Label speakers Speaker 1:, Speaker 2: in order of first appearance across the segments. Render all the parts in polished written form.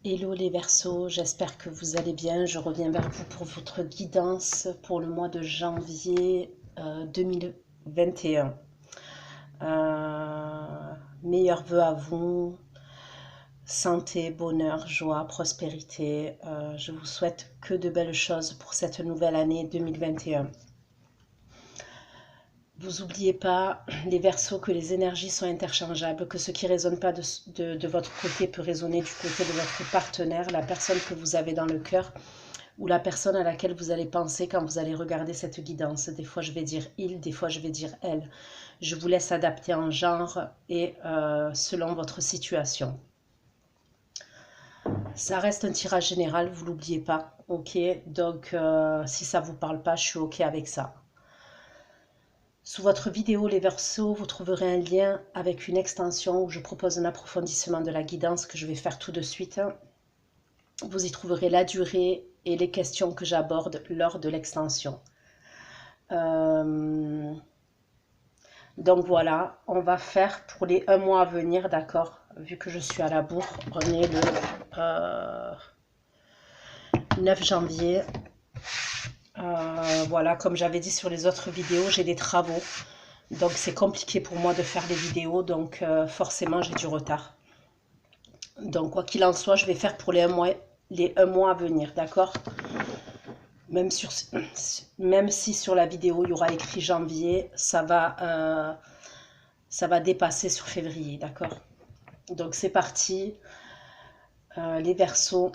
Speaker 1: Hello les Verseaux, j'espère que vous allez bien. Je reviens vers vous pour votre guidance pour le mois de janvier 2021. Meilleurs vœux à vous, santé, bonheur, joie, prospérité. Je vous souhaite que de belles choses pour cette nouvelle année 2021. Vous n'oubliez pas, les Verseaux, que les énergies sont interchangeables, que ce qui ne résonne pas de votre côté peut résonner du côté de votre partenaire, la personne que vous avez dans le cœur, ou la personne à laquelle vous allez penser quand vous allez regarder cette guidance. Des fois, je vais dire il, des fois, je vais dire elle. Je vous laisse adapter en genre et selon votre situation. Ça reste un tirage général, vous l'oubliez pas, ok? Donc, si ça vous parle pas, je suis ok avec ça. Sous votre vidéo Les Verseaux, vous trouverez un lien avec une extension où je propose un approfondissement de la guidance que je vais faire tout de suite. Vous y trouverez la durée et les questions que j'aborde lors de l'extension. Donc voilà, on va faire pour les 1 mois à venir, d'accord? Vu que je suis à la bourre, on est le 9 janvier. Voilà, comme j'avais dit sur les autres vidéos, j'ai des travaux. Donc c'est compliqué pour moi de faire les vidéos, donc forcément j'ai du retard. Donc quoi qu'il en soit, je vais faire pour les 1 mois à venir, d'accord? Même si sur la vidéo il y aura écrit janvier, ça va dépasser sur février, d'accord? Donc c'est parti. Les Verseaux,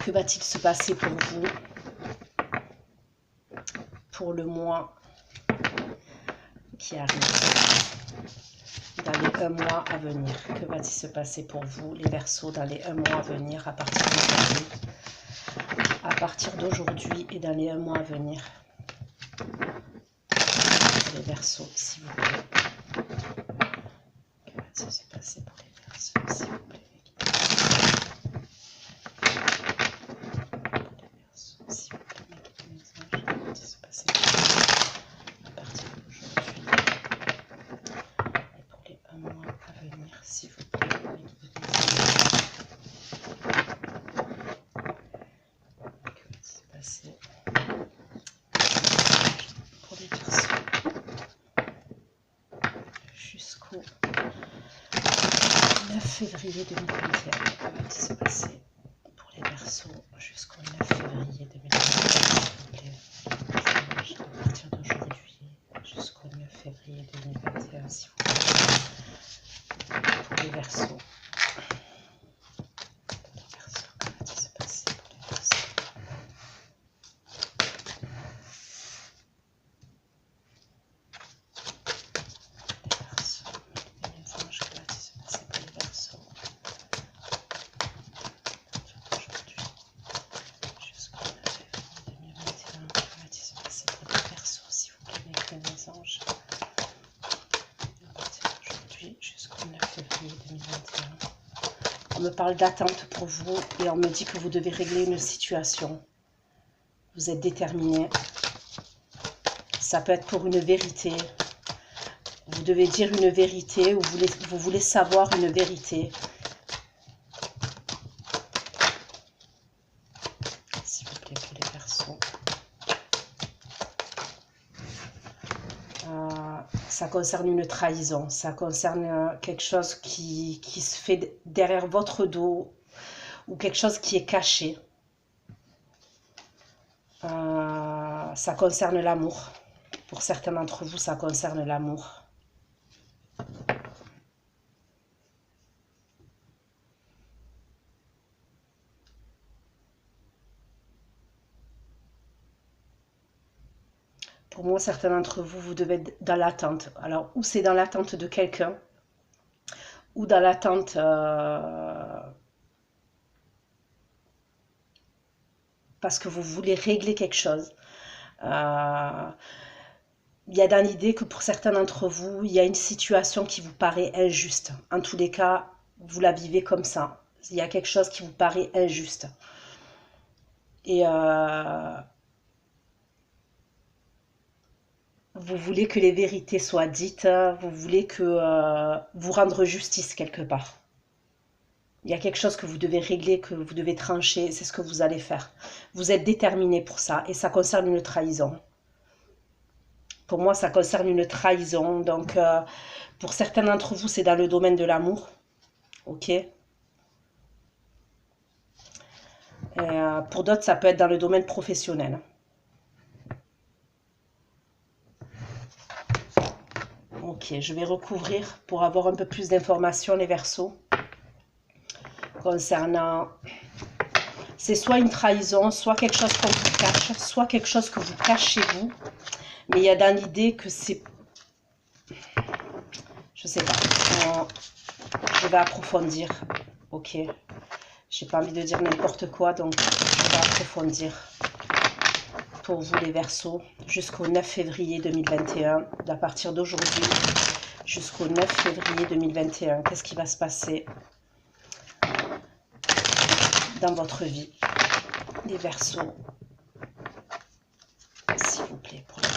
Speaker 1: que va-t-il se passer pour vous pour le mois qui arrive, dans les 1 mois à venir? Que va-t-il se passer pour vous, les Verseaux, dans les 1 mois à venir, à partir d'aujourd'hui et dans les 1 mois à venir? Les Verseaux, s'il vous plaît. Que va-t-il se passer pour les Verseaux, s'il vous plaît? S'il vous plaît, que va-t-il se passer pour les Verseaux jusqu'au 9 février 2021? Que va-t-il se passer pour les Verseaux jusqu'au 9 février 2021? À partir d'aujourd'hui jusqu'au 9 février 2021, s'il vous plaît, pour les Verseaux. On me parle d'attente pour vous et on me dit que vous devez régler une situation. Vous êtes déterminé. Ça peut être pour une vérité. Vous devez dire une vérité ou vous voulez savoir une vérité. S'il vous plaît, pour les Verseaux. Ça concerne une trahison, ça concerne quelque chose qui se fait derrière votre dos ou quelque chose qui est caché. Ça concerne l'amour. Pour certains d'entre vous, ça concerne l'amour. Pour moi, certains d'entre vous, vous devez être dans l'attente. Alors, ou c'est dans l'attente de quelqu'un, ou dans l'attente parce que vous voulez régler quelque chose. Il y a dans l'idée que pour certains d'entre vous, il y a une situation qui vous paraît injuste. En tous les cas, vous la vivez comme ça. Il y a quelque chose qui vous paraît injuste. Et vous voulez que les vérités soient dites, vous voulez que vous rendre justice quelque part. Il y a quelque chose que vous devez régler, que vous devez trancher, c'est ce que vous allez faire. Vous êtes déterminé pour ça et ça concerne une trahison. Pour moi, ça concerne une trahison. Donc, pour certains d'entre vous, c'est dans le domaine de l'amour. Ok. Pour d'autres, ça peut être dans le domaine professionnel. Ok, je vais recouvrir pour avoir un peu plus d'informations, les Verseaux. Concernant... C'est soit une trahison, soit quelque chose qu'on vous cache, soit quelque chose que vous cachez vous. Mais il y a dans l'idée que c'est... Je sais pas. Je vais approfondir. Ok. J'ai pas envie de dire n'importe quoi, donc je vais approfondir. Pour vous les Verseaux, jusqu'au 9 février 2021, à partir d'aujourd'hui jusqu'au 9 février 2021, qu'est-ce qui va se passer dans votre vie, les Verseaux, s'il vous plaît, pour les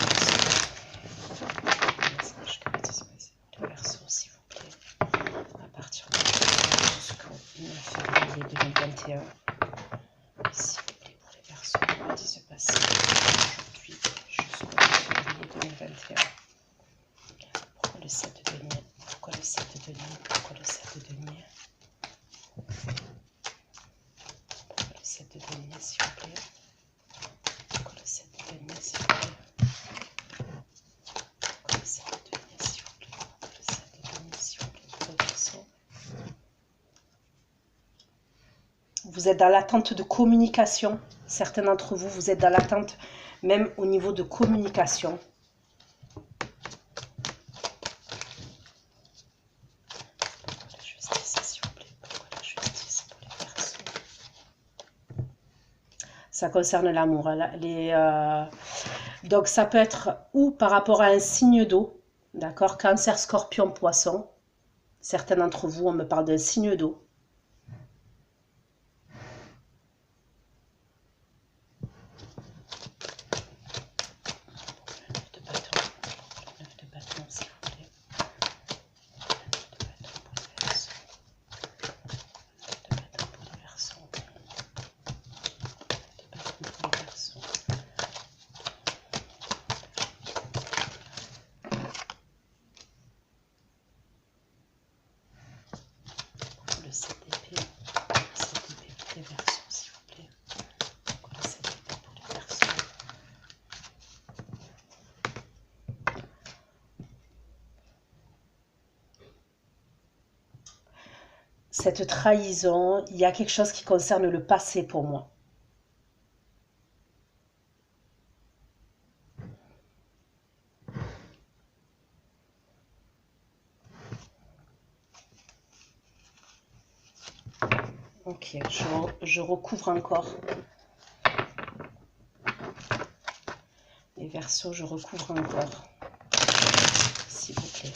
Speaker 1: Verseaux, s'il vous plaît, à partir d'aujourd'hui jusqu'au 9 février 2021, s'il vous plaît, pour les Verseaux, qu'est-ce qui se passe aujourd'hui jusqu'au 9 février 2021. Pourquoi le 7 de denier? Pourquoi le 7 de denier? Pourquoi le 7 de denier? Pourquoi le 7 de denier, s'il vous plaît? Pourquoi le 7 de denier, s'il vous plaît? Pourquoi le 7 de denier, s'il vous plaît? Pourquoi le 7 de denier, s'il vous plaît? Pourquoi le Verseau? Vous êtes dans l'attente de communication. Certains d'entre vous, vous êtes dans l'attente même au niveau de communication. Ça concerne l'amour. Donc, ça peut être ou par rapport à un signe d'eau, d'accord? Cancer, Scorpion, Poisson. Certains d'entre vous, on me parle d'un signe d'eau. Cette trahison, il y a quelque chose qui concerne le passé pour moi. Ok, je recouvre encore. Les Verseaux, je recouvre encore. S'il vous plaît.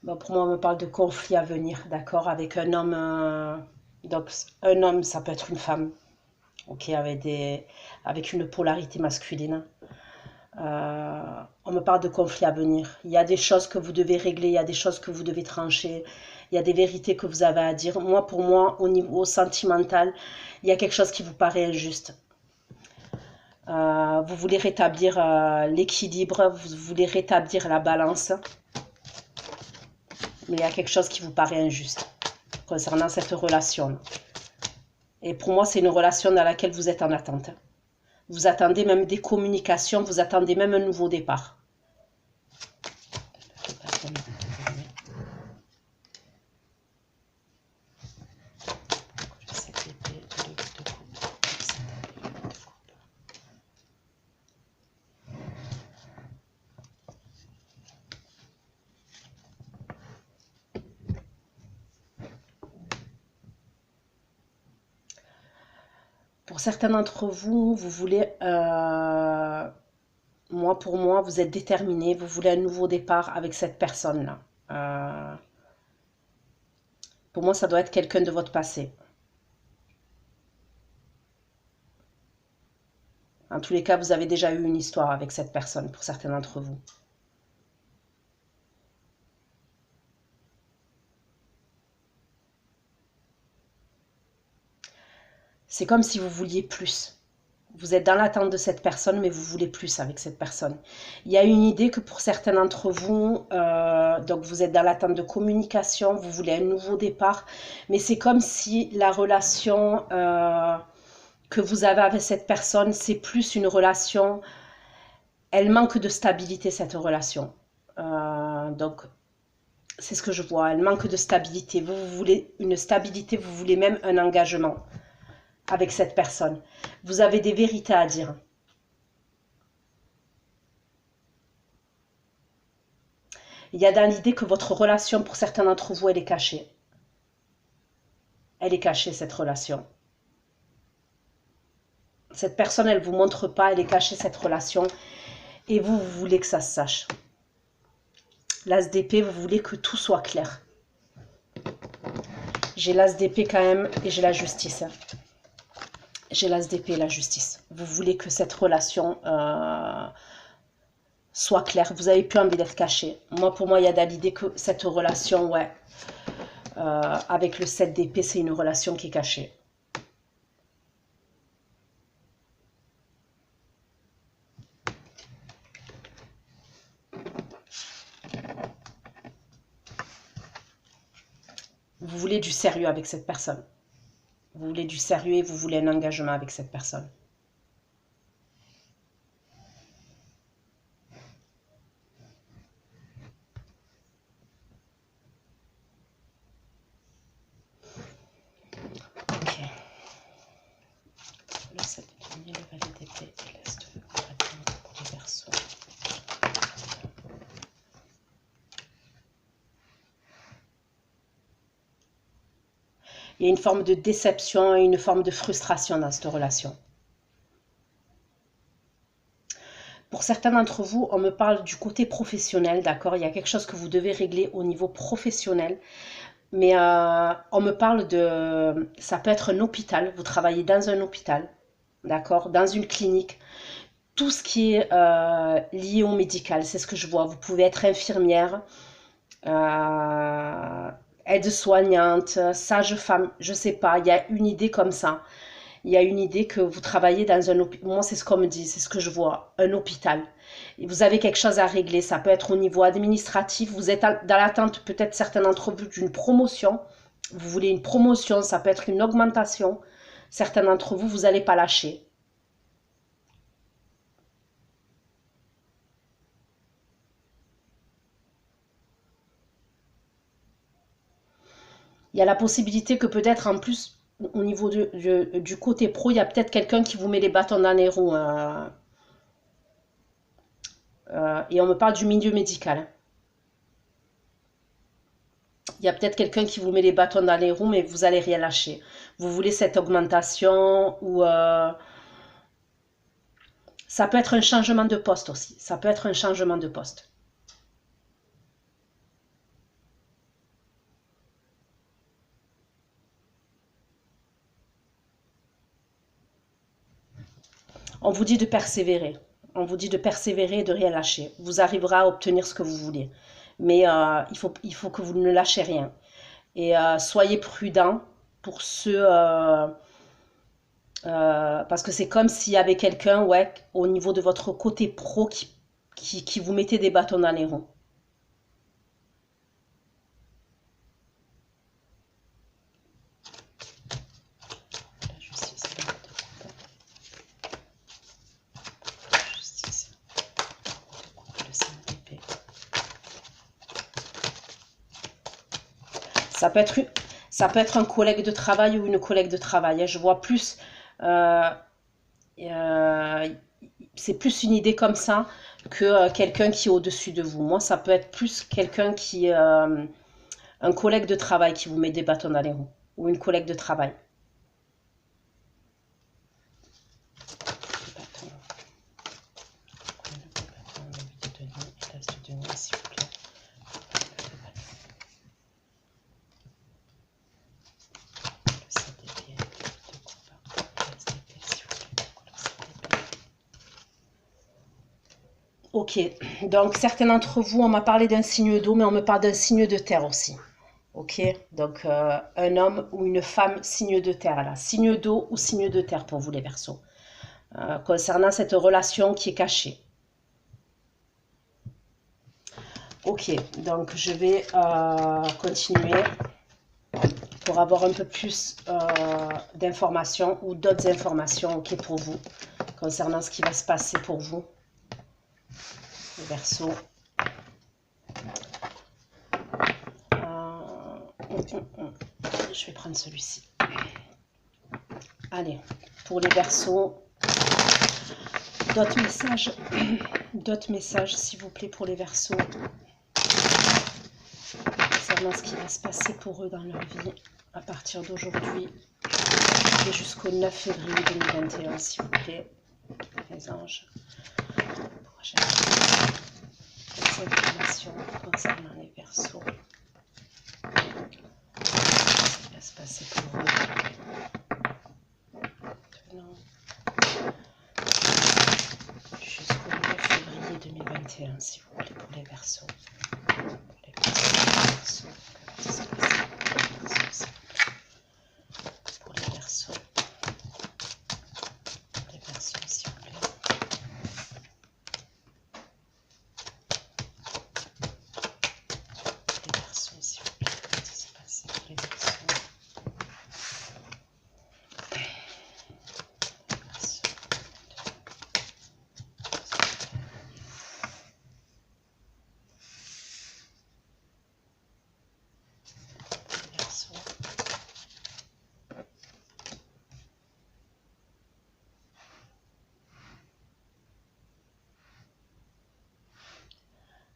Speaker 1: Bon, pour moi, on me parle de conflit à venir, d'accord, avec un homme. Donc, un homme, ça peut être une femme, ok, avec une polarité masculine. On me parle de conflit à venir. Il y a des choses que vous devez régler, il y a des choses que vous devez trancher, il y a des vérités que vous avez à dire. Moi, pour moi, au niveau sentimental, il y a quelque chose qui vous paraît injuste. Vous voulez rétablir l'équilibre, vous voulez rétablir la balance. Mais il y a quelque chose qui vous paraît injuste concernant cette relation. Et pour moi, c'est une relation dans laquelle vous êtes en attente. Vous attendez même des communications, vous attendez même un nouveau départ. Pour certains d'entre vous, vous voulez, pour moi, vous êtes déterminé, vous voulez un nouveau départ avec cette personne-là. Pour moi, ça doit être quelqu'un de votre passé. En tous les cas, vous avez déjà eu une histoire avec cette personne, pour certains d'entre vous. C'est comme si vous vouliez plus. Vous êtes dans l'attente de cette personne, mais vous voulez plus avec cette personne. Il y a une idée que pour certains d'entre vous, donc vous êtes dans l'attente de communication, vous voulez un nouveau départ, mais c'est comme si la relation que vous avez avec cette personne, c'est plus une relation, elle manque de stabilité, cette relation. Donc, c'est ce que je vois, elle manque de stabilité. Vous voulez une stabilité, vous voulez même un engagement avec cette personne. Vous avez des vérités à dire. Il y a dans l'idée que votre relation, pour certains d'entre vous, elle est cachée. Elle est cachée, cette relation. Cette personne, elle ne vous montre pas, elle est cachée, cette relation. Et vous, vous voulez que ça se sache. L'as d'épée, vous voulez que tout soit clair. J'ai l'as d'épée quand même et j'ai la justice. J'ai l'as d'épée et la justice. Vous voulez que cette relation soit claire. Vous n'avez plus envie d'être caché. Moi, pour moi, il y a dans l'idée que cette relation, ouais, avec le 7 d'épée, c'est une relation qui est cachée. Vous voulez du sérieux avec cette personne. Vous voulez du sérieux et vous voulez un engagement avec cette personne. Ok. Le 7 de denier, le valet d'épée et l'as de bâton pour les Verseaux. Il y a une forme de déception et une forme de frustration dans cette relation. Pour certains d'entre vous, on me parle du côté professionnel, d'accord? Il y a quelque chose que vous devez régler au niveau professionnel. Mais on me parle de... Ça peut être un hôpital, vous travaillez dans un hôpital, d'accord? Dans une clinique. Tout ce qui est lié au médical, c'est ce que je vois. Vous pouvez être infirmière, aide-soignante, sage-femme, je ne sais pas. Il y a une idée comme ça. Il y a une idée que vous travaillez dans un hôpital. Moi, c'est ce qu'on me dit, c'est ce que je vois, un hôpital. Et vous avez quelque chose à régler. Ça peut être au niveau administratif. Vous êtes dans l'attente, peut-être certains d'entre vous, d'une promotion. Vous voulez une promotion, ça peut être une augmentation. Certains d'entre vous, vous n'allez pas lâcher. Il y a la possibilité que peut-être en plus, au niveau du côté pro, il y a peut-être quelqu'un qui vous met les bâtons dans les roues. Et on me parle du milieu médical. Il y a peut-être quelqu'un qui vous met les bâtons dans les roues, mais vous n'allez rien lâcher. Vous voulez cette augmentation ou... ça peut être un changement de poste aussi. Ça peut être un changement de poste. On vous dit de persévérer. On vous dit de persévérer et de rien lâcher. Vous arriverez à obtenir ce que vous voulez. Mais il faut que vous ne lâchez rien. Et soyez prudents pour ceux... parce que c'est comme s'il y avait quelqu'un, ouais, au niveau de votre côté pro qui vous mettait des bâtons dans les roues. La justice, ça peut être un collègue de travail ou une collègue de travail, hein. Je vois plus... c'est plus une idée comme ça que quelqu'un qui est au-dessus de vous. Moi, ça peut être plus quelqu'un qui... un collègue de travail qui vous met des bâtons dans les roues. Ou une collègue de travail. Ok, donc certains d'entre vous, on m'a parlé d'un signe d'eau, mais on me parle d'un signe de terre aussi. Ok, donc un homme ou une femme signe de terre là. Signe d'eau ou signe de terre pour vous les Verseaux. Concernant cette relation qui est cachée. Ok, donc je vais continuer pour avoir un peu plus d'informations ou d'autres informations ok, pour vous concernant ce qui va se passer pour vous, les Verseaux. Je vais prendre celui-ci. Allez, pour les Verseaux, d'autres messages s'il vous plaît pour les Verseaux. Concernant ce qui va se passer pour eux dans leur vie à partir d'aujourd'hui et jusqu'au 9 février 2021, s'il vous plaît, les anges. Prochaine information concernant les Verseaux. Ce qui va se passer pour eux. Maintenant, jusqu'au 9 février 2021, s'il vous plaît, pour les Verseaux. Pour les Verseaux, s'il vous plaît. Les Verseaux, s'il vous plaît. Qu'est-ce qui s'est passé pour les Verseaux?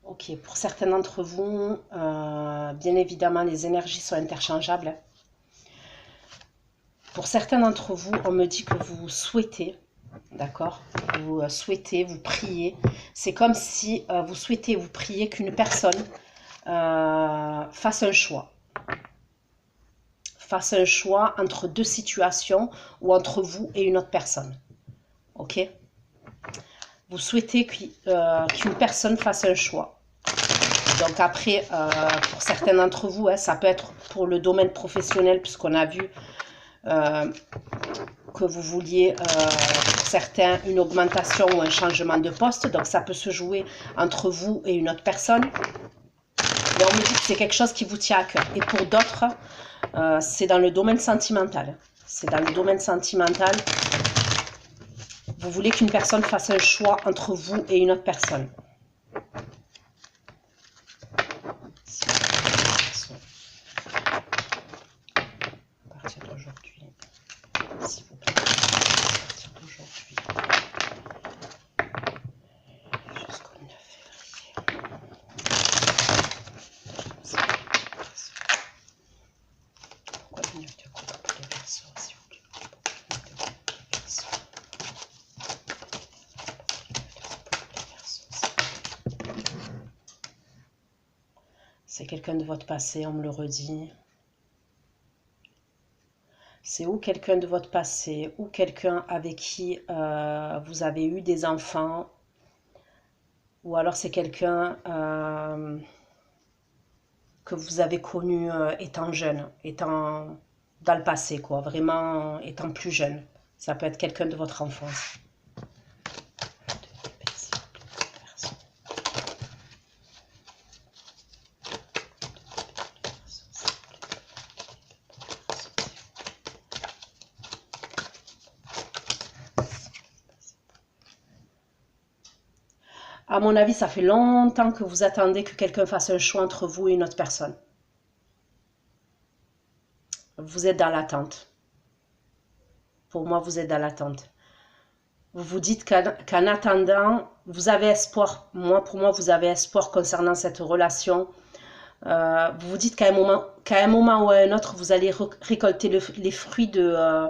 Speaker 1: Ok, pour certains d'entre vous, bien évidemment, les énergies sont interchangeables. Pour certains d'entre vous, on me dit que vous souhaitez, d'accord? Vous souhaitez, vous priez. C'est comme si vous souhaitez, vous priez qu'une personne fasse un choix. Fasse un choix entre deux situations ou entre vous et une autre personne. Ok? Vous souhaitez qu'une personne fasse un choix. Donc après, pour certains d'entre vous, hein, ça peut être pour le domaine professionnel, puisqu'on a vu que vous vouliez, pour certains, une augmentation ou un changement de poste. Donc ça peut se jouer entre vous et une autre personne. Et on me dit que c'est quelque chose qui vous tient à cœur. Et pour d'autres, c'est dans le domaine sentimental. C'est dans le domaine sentimental. Vous voulez qu'une personne fasse un choix entre vous et une autre personne. À partir d'aujourd'hui, s'il vous plaît, à partir d'aujourd'hui, jusqu'au 9 février. Pourquoi le 9 de coupe pour les Verseaux, s'il vous plaît? Pourquoi le 9 de coupe pour les Verseaux? C'est quelqu'un de votre passé, on me le redit. C'est ou quelqu'un de votre passé, ou quelqu'un avec qui vous avez eu des enfants, ou alors c'est quelqu'un que vous avez connu étant jeune, étant dans le passé, quoi, vraiment étant plus jeune. Ça peut être quelqu'un de votre enfance. À mon avis, ça fait longtemps que vous attendez que quelqu'un fasse un choix entre vous et une autre personne. vous êtes dans l'attente. Pour moi, vous êtes dans l'attente. Vous vous dites qu'en attendant, vous avez espoir. Pour moi, vous avez espoir concernant cette relation. Vous vous dites qu'à un moment ou à un autre, vous allez récolter les fruits de...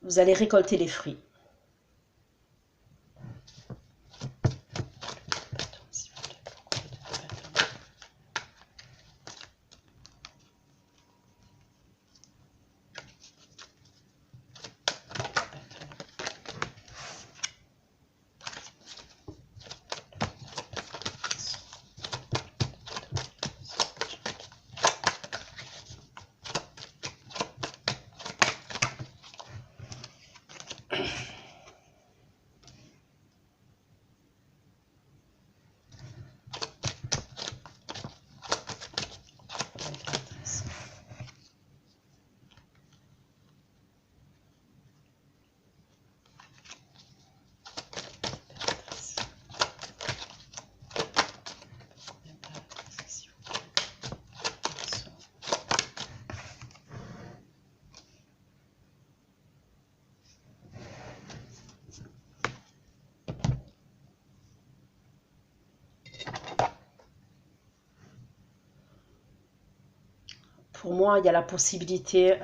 Speaker 1: vous allez récolter les fruits. Pour moi, il y a la possibilité,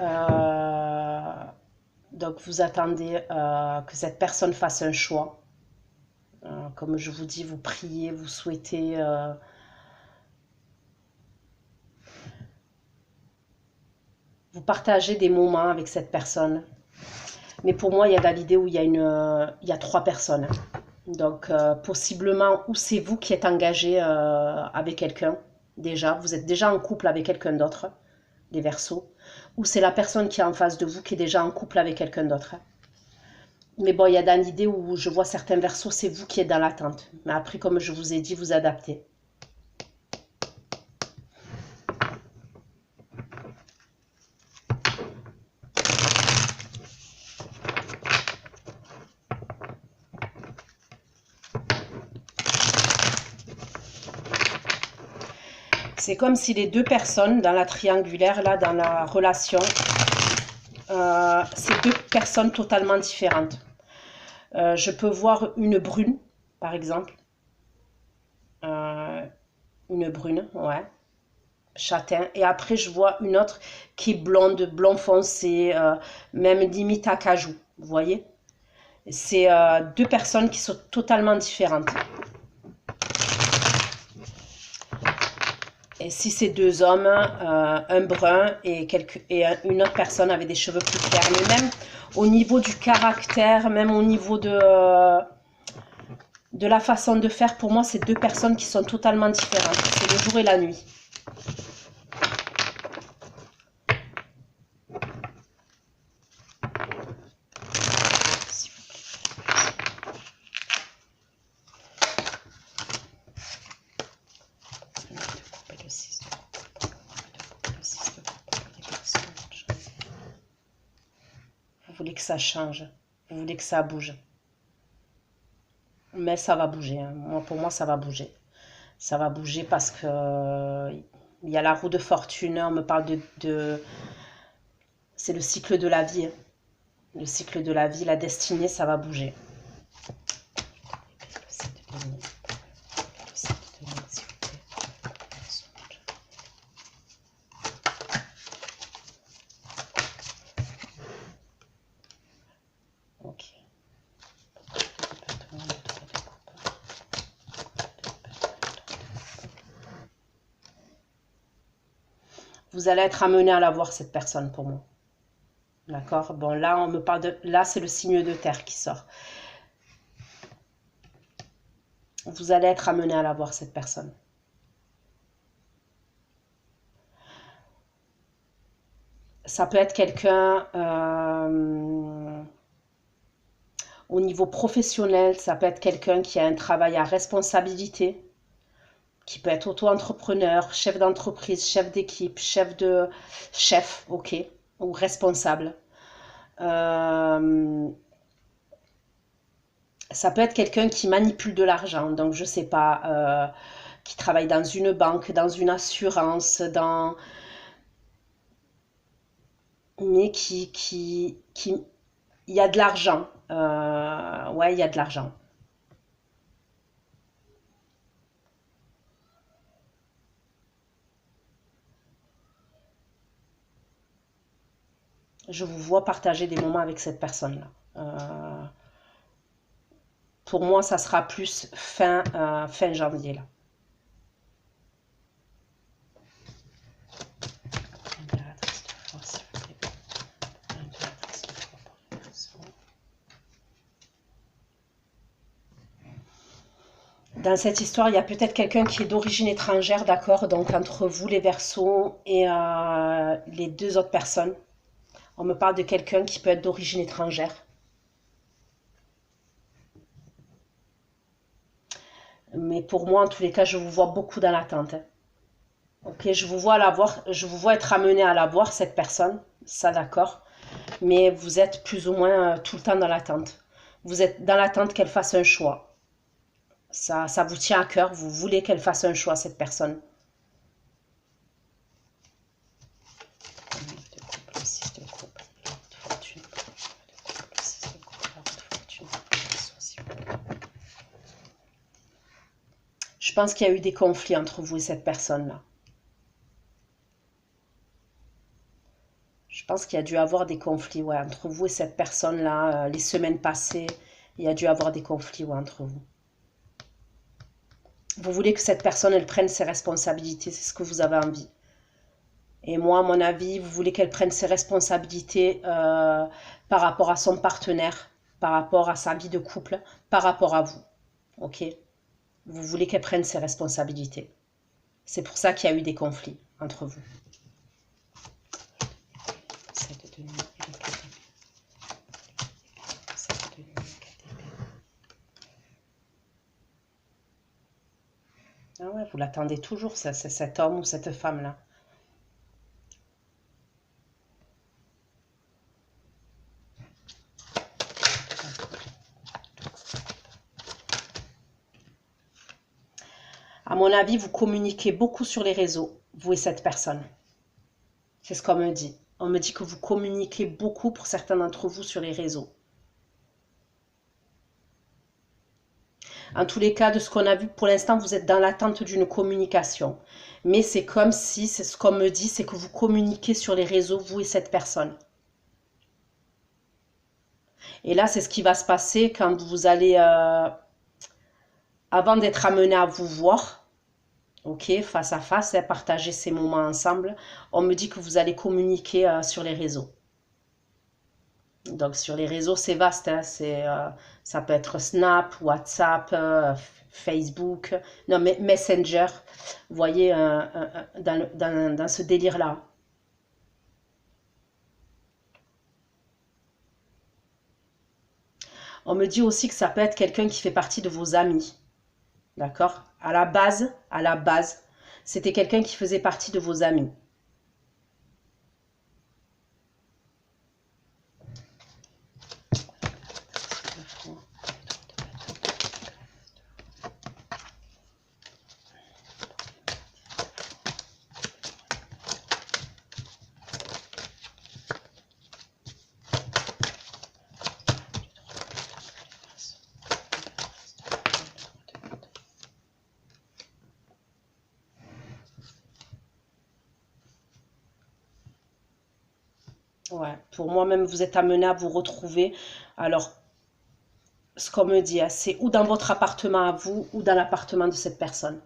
Speaker 1: donc vous attendez que cette personne fasse un choix. Comme je vous dis, vous priez, vous souhaitez... vous partagez des moments avec cette personne. Mais pour moi, il y a dans l'idée où il y a 3 personnes. Donc, possiblement, ou c'est vous qui êtes engagé avec quelqu'un, déjà. Vous êtes déjà en couple avec quelqu'un d'autre, les Verseaux. Ou c'est la personne qui est en face de vous qui est déjà en couple avec quelqu'un d'autre. Mais bon, il y a dans l'idée où je vois certains Verseaux, c'est vous qui êtes dans l'attente. Mais après, comme je vous ai dit, vous adaptez. C'est comme si les 2 personnes dans la triangulaire, là, dans la relation, c'est 2 personnes totalement différentes. Je peux voir une brune, par exemple. Une brune, ouais. Châtain. Et après, je vois une autre qui est blonde, blond foncé, même limite à cajou. Vous voyez? C'est 2 personnes qui sont totalement différentes. Et si c'est 2 hommes, un brun et une autre personne avec des cheveux plus clairs. Mais même au niveau du caractère, même au niveau de la façon de faire, pour moi, c'est 2 personnes qui sont totalement différentes. C'est le jour et la nuit. Vous voulez que ça change, vous voulez que ça bouge. Mais ça va bouger, hein. Pour moi, ça va bouger. Ça va bouger parce que il y a la roue de fortune, on me parle c'est le cycle de la vie. Le cycle de la vie, la destinée, ça va bouger. Ok. Vous allez être amené à la voir, cette personne, pour moi. D'accord? Bon, là, on me parle de... Là, c'est le signe de terre qui sort. Vous allez être amené à la voir, cette personne. Ça peut être quelqu'un... au niveau professionnel, ça peut être quelqu'un qui a un travail à responsabilité, qui peut être auto-entrepreneur, chef d'entreprise, chef d'équipe, chef, ok, ou responsable. Ça peut être quelqu'un qui manipule de l'argent, donc je sais pas, qui travaille dans une banque, dans une assurance, mais il y a de l'argent. Ouais, il y a de l'argent. Je vous vois partager des moments avec cette personne-là. Pour moi, ça sera plus fin janvier, là. Dans cette histoire, il y a peut-être quelqu'un qui est d'origine étrangère, d'accord? Donc entre vous, les Verseaux, et les deux autres personnes, on me parle de quelqu'un qui peut être d'origine étrangère. Mais pour moi, en tous les cas, je vous vois beaucoup dans l'attente, hein. Ok, je vous vois être amené à la voir, cette personne, ça d'accord. Mais vous êtes plus ou moins tout le temps dans l'attente. Vous êtes dans l'attente qu'elle fasse un choix. Ça vous tient à cœur, vous voulez qu'elle fasse un choix, cette personne. Je pense qu'il y a eu des conflits entre vous et cette personne-là. Je pense qu'il y a dû avoir des conflits, ouais, entre vous et cette personne-là. Les semaines passées, il y a dû avoir des conflits, ouais, entre vous. Vous voulez que cette personne, elle prenne ses responsabilités, c'est ce que vous avez envie. Et moi, à mon avis, vous voulez qu'elle prenne ses responsabilités par rapport à son partenaire, par rapport à sa vie de couple, par rapport à vous. Ok? Vous voulez qu'elle prenne ses responsabilités. C'est pour ça qu'il y a eu des conflits entre vous. Ah ouais, vous l'attendez toujours, c'est cet homme ou cette femme-là. À mon avis, vous communiquez beaucoup sur les réseaux, vous et cette personne. C'est ce qu'on me dit. On me dit que vous communiquez beaucoup pour certains d'entre vous sur les réseaux. En tous les cas, de ce qu'on a vu, pour l'instant, vous êtes dans l'attente d'une communication. Mais c'est comme si, c'est ce qu'on me dit, c'est que vous communiquez sur les réseaux, vous et cette personne. Et là, c'est ce qui va se passer quand vous allez, avant d'être amené à vous voir, ok, face à face, partager ces moments ensemble, on me dit que vous allez communiquer sur les réseaux. Donc sur les réseaux, c'est vaste, hein, ça peut être Snap, WhatsApp, Facebook, non, mais Messenger, vous voyez, dans ce délire-là. On me dit aussi que ça peut être quelqu'un qui fait partie de vos amis, d'accord? À la base, c'était quelqu'un qui faisait partie de vos amis. Ouais, pour moi-même, vous êtes amené à vous retrouver. Alors, ce qu'on me dit, hein, c'est ou dans votre appartement à vous, ou dans l'appartement de cette personne.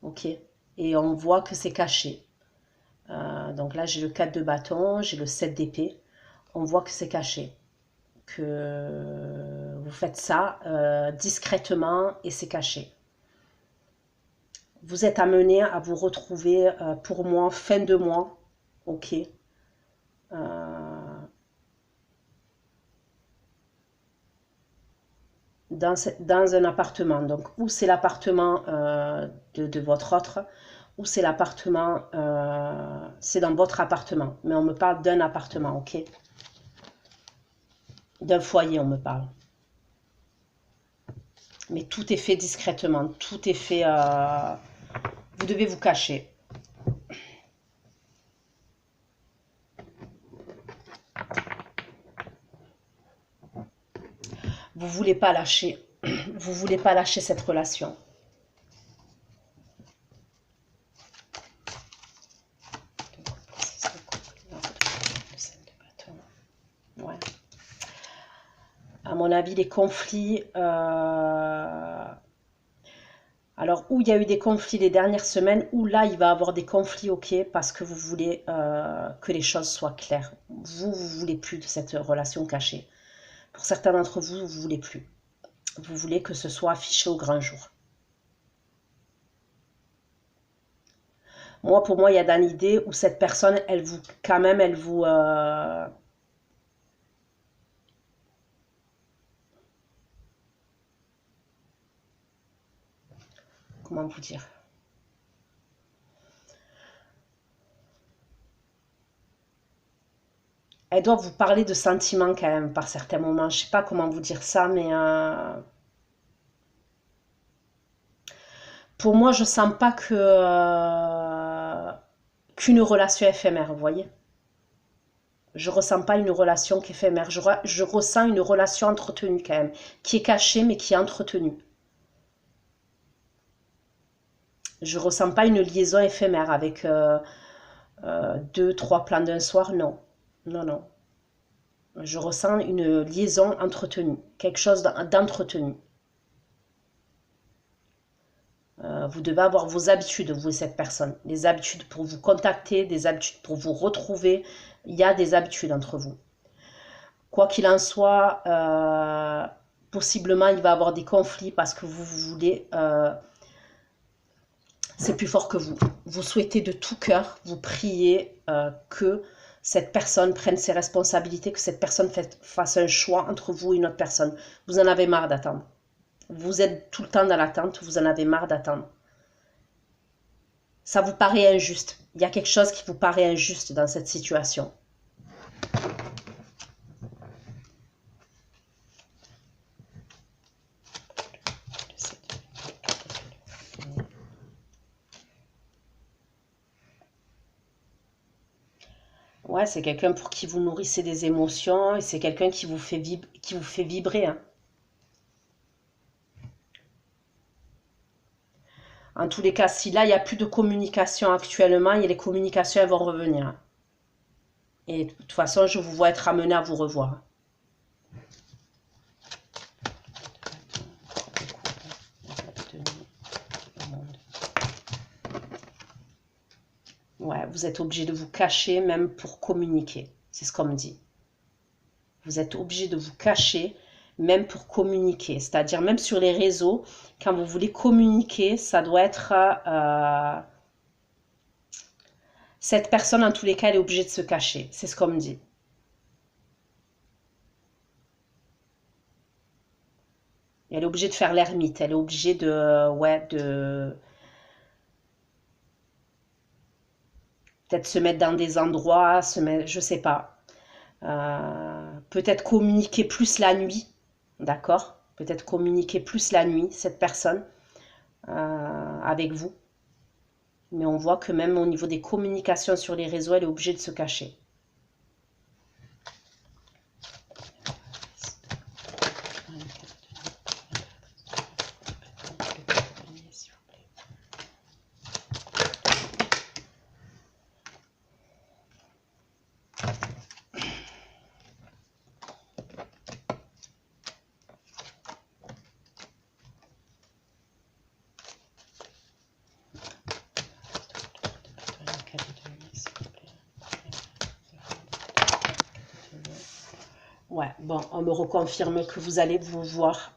Speaker 1: Ok? Et on voit que c'est caché. Donc là, j'ai le 4 de bâton, j'ai le 7 d'épée. On voit que c'est caché. Que vous faites ça discrètement et c'est caché. Vous êtes amené à vous retrouver, pour moi, fin de mois. Ok? Dans un appartement. Donc, ou c'est l'appartement de votre autre, ou c'est l'appartement, c'est dans votre appartement. Mais on me parle d'un appartement, ok? D'un foyer, on me parle. Mais tout est fait discrètement, tout est fait Vous devez vous cacher. Vous voulez pas lâcher. Vous voulez pas lâcher cette relation. Ouais. À mon avis, les conflits... Alors, où il y a eu des conflits les dernières semaines, où là, il va y avoir des conflits, ok, parce que vous voulez que les choses soient claires. Vous voulez plus de cette relation cachée. Pour certains d'entre vous, vous voulez plus. Vous voulez que ce soit affiché au grand jour. Moi, pour moi, il y a dans l'idée où cette personne, elle vous, quand même, elle vous... comment vous dire? Elle doit vous parler de sentiments quand même, par certains moments. Je sais pas comment vous dire ça, mais... pour moi, je sens pas que... qu'une relation éphémère, vous voyez? Je ressens pas une relation qui est éphémère. Je ressens une relation entretenue quand même, qui est cachée mais qui est entretenue. Je ressens pas une liaison éphémère avec deux, trois plans d'un soir, non. Non, non. Je ressens une liaison entretenue, quelque chose d'entretenu. Vous devez avoir vos habitudes, vous et cette personne. Des habitudes pour vous contacter, des habitudes pour vous retrouver. Il y a des habitudes entre vous. Quoi qu'il en soit, possiblement il va y avoir des conflits parce que vous voulez... c'est plus fort que vous. Vous souhaitez de tout cœur, vous priez que cette personne prenne ses responsabilités, que cette personne fasse un choix entre vous et une autre personne. Vous en avez marre d'attendre. Vous êtes tout le temps dans l'attente, vous en avez marre d'attendre. Ça vous paraît injuste. Il y a quelque chose qui vous paraît injuste dans cette situation. Ouais, c'est quelqu'un pour qui vous nourrissez des émotions et c'est quelqu'un qui vous fait vibrer, hein. En tous les cas, si là, il n'y a plus de communication actuellement, et les communications, elles vont revenir. Et de toute façon, je vous vois être amené à vous revoir. Ouais, vous êtes obligé de vous cacher même pour communiquer. C'est ce qu'on me dit. Vous êtes obligé de vous cacher même pour communiquer. C'est-à-dire même sur les réseaux, quand vous voulez communiquer, ça doit être... cette personne, en tous les cas, elle est obligée de se cacher. C'est ce qu'on me dit. Elle est obligée de faire l'ermite. Elle est obligée de... ouais, de... peut-être se mettre dans des endroits, se mettre, je sais pas. Peut-être communiquer plus la nuit, d'accord? Peut-être communiquer plus la nuit, cette personne, avec vous. Mais on voit que même au niveau des communications sur les réseaux, elle est obligée de se cacher. Ouais, bon, on me reconfirme que vous allez vous voir.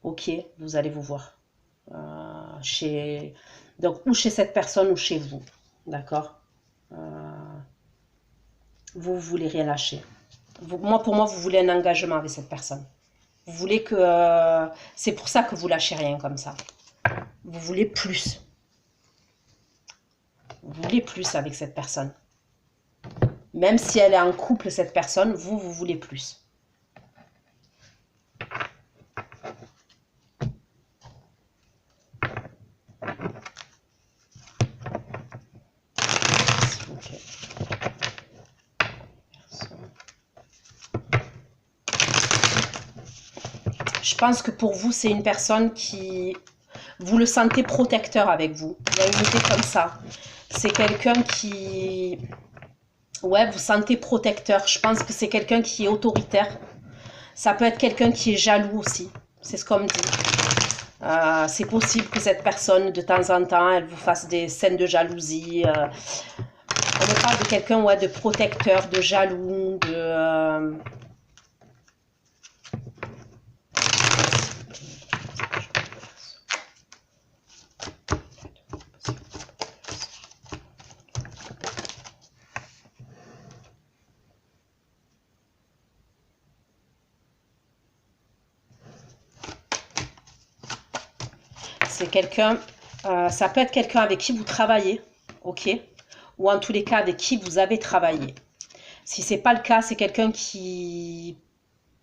Speaker 1: Ok, vous allez vous voir. Donc, ou chez cette personne ou chez vous. D'accord? Vous voulez rien lâcher. Pour moi, vous voulez un engagement avec cette personne. Vous voulez que... c'est pour ça que vous lâchez rien comme ça. Vous voulez plus. Vous voulez plus avec cette personne. Même si elle est en couple, cette personne, vous voulez plus. Je pense que pour vous, c'est une personne qui... Vous le sentez protecteur avec vous. Il y a une idée comme ça. C'est quelqu'un qui... Ouais, vous sentez protecteur. Je pense que c'est quelqu'un qui est autoritaire. Ça peut être quelqu'un qui est jaloux aussi. C'est ce qu'on me dit. C'est possible que cette personne, de temps en temps, elle vous fasse des scènes de jalousie. On me parle de quelqu'un, ouais, de protecteur, de jaloux, de... C'est quelqu'un, ça peut être quelqu'un avec qui vous travaillez, ok? Ou en tous les cas avec qui vous avez travaillé. Si ce n'est pas le cas, c'est quelqu'un qui,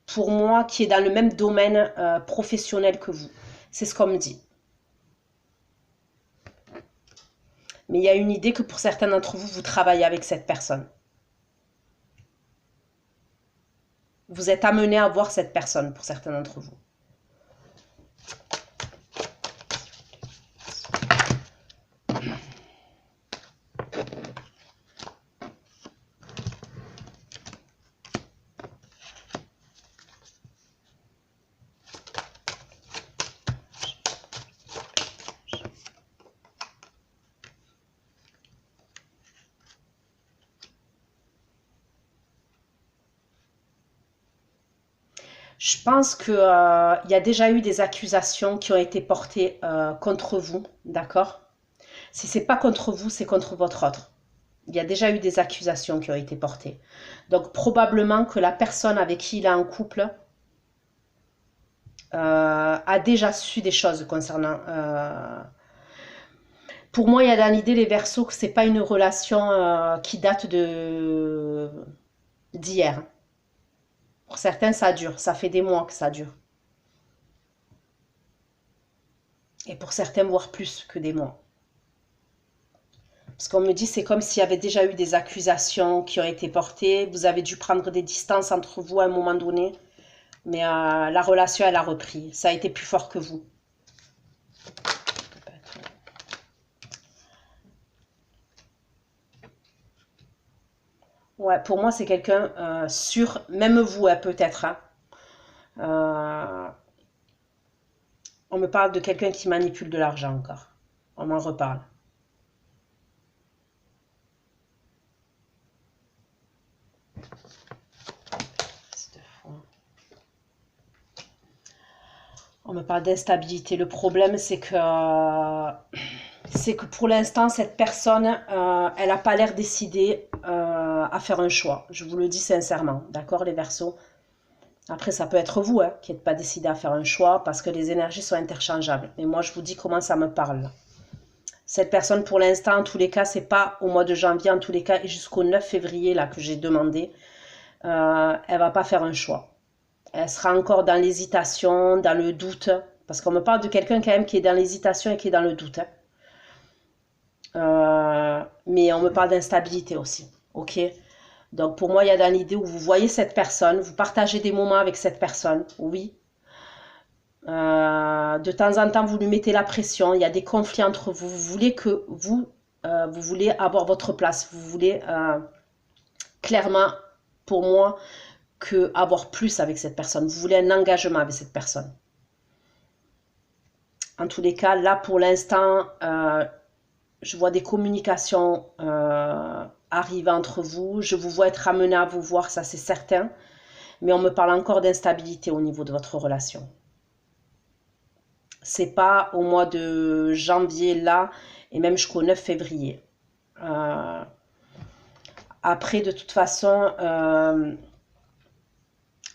Speaker 1: pour moi, qui est dans le même domaine professionnel que vous. C'est ce qu'on me dit. Mais il y a une idée que pour certains d'entre vous, vous travaillez avec cette personne. Vous êtes amené à voir cette personne pour certains d'entre vous. Je pense qu'il y a déjà eu des accusations qui ont été portées contre vous, d'accord? Si ce n'est pas contre vous, c'est contre votre autre. Il y a déjà eu des accusations qui ont été portées. Donc probablement que la personne avec qui il est en couple a déjà su des choses concernant... Pour moi, il y a dans l'idée, les Verseaux, que ce n'est pas une relation qui date d'hier. Pour certains, ça dure. Ça fait des mois que ça dure. Et pour certains, voire plus que des mois. Parce qu'on me dit, c'est comme s'il y avait déjà eu des accusations qui ont été portées. Vous avez dû prendre des distances entre vous à un moment donné. Mais la relation, elle a repris. Ça a été plus fort que vous. Ouais, pour moi, c'est quelqu'un sûr, même vous, peut-être. On me parle de quelqu'un qui manipule de l'argent encore. On m'en reparle. On me parle d'instabilité. Le problème, c'est que pour l'instant, cette personne, elle n'a pas l'air décidée à faire un choix. Je vous le dis sincèrement, d'accord, les Verseaux? Après, ça peut être vous qui n'êtes pas décidé à faire un choix parce que les énergies sont interchangeables. Mais moi, je vous dis comment ça me parle. Cette personne, pour l'instant, en tous les cas, c'est pas au mois de janvier, en tous les cas, et jusqu'au 9 février, là, que j'ai demandé, elle va pas faire un choix. Elle sera encore dans l'hésitation, dans le doute, parce qu'on me parle de quelqu'un quand même qui est dans l'hésitation et qui est dans le doute. Mais on me parle d'instabilité aussi, ok? Donc pour moi, il y a dans l'idée où vous voyez cette personne, vous partagez des moments avec cette personne, oui. De temps en temps, vous lui mettez la pression, il y a des conflits entre vous, vous voulez que vous voulez avoir votre place, vous voulez clairement, pour moi, avoir plus avec cette personne, vous voulez un engagement avec cette personne. En tous les cas, là pour l'instant, je vois des communications arriver entre vous, je vous vois être amené à vous voir, ça c'est certain, mais on me parle encore d'instabilité au niveau de votre relation. C'est pas au mois de janvier là, et même jusqu'au 9 février. Après, de toute façon,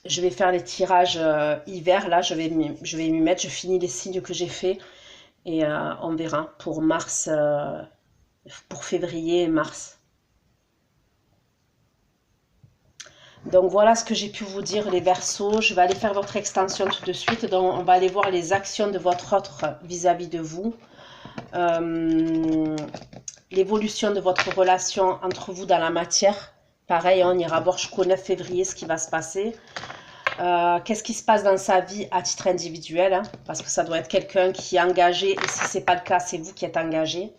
Speaker 1: je vais faire les tirages hiver, là, je vais m'y mettre, je finis les signes que j'ai fait, et on verra pour mars, pour février et mars. Donc voilà ce que j'ai pu vous dire, les Verseaux. Je vais aller faire votre extension tout de suite. Donc on va aller voir les actions de votre autre vis-à-vis de vous. L'évolution de votre relation entre vous dans la matière. Pareil, on ira voir jusqu'au 9 février ce qui va se passer. qu'est-ce qui se passe dans sa vie à titre individuel, hein, parce que ça doit être quelqu'un qui est engagé, et si c'est pas le cas, c'est vous qui êtes engagé.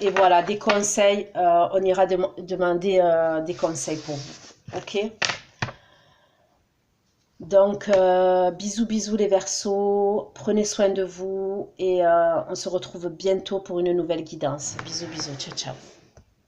Speaker 1: Et voilà, des conseils, on ira demander des conseils pour vous, ok? Donc, bisous, bisous les Verseaux, prenez soin de vous et on se retrouve bientôt pour une nouvelle guidance. Bisous, bisous, ciao, ciao.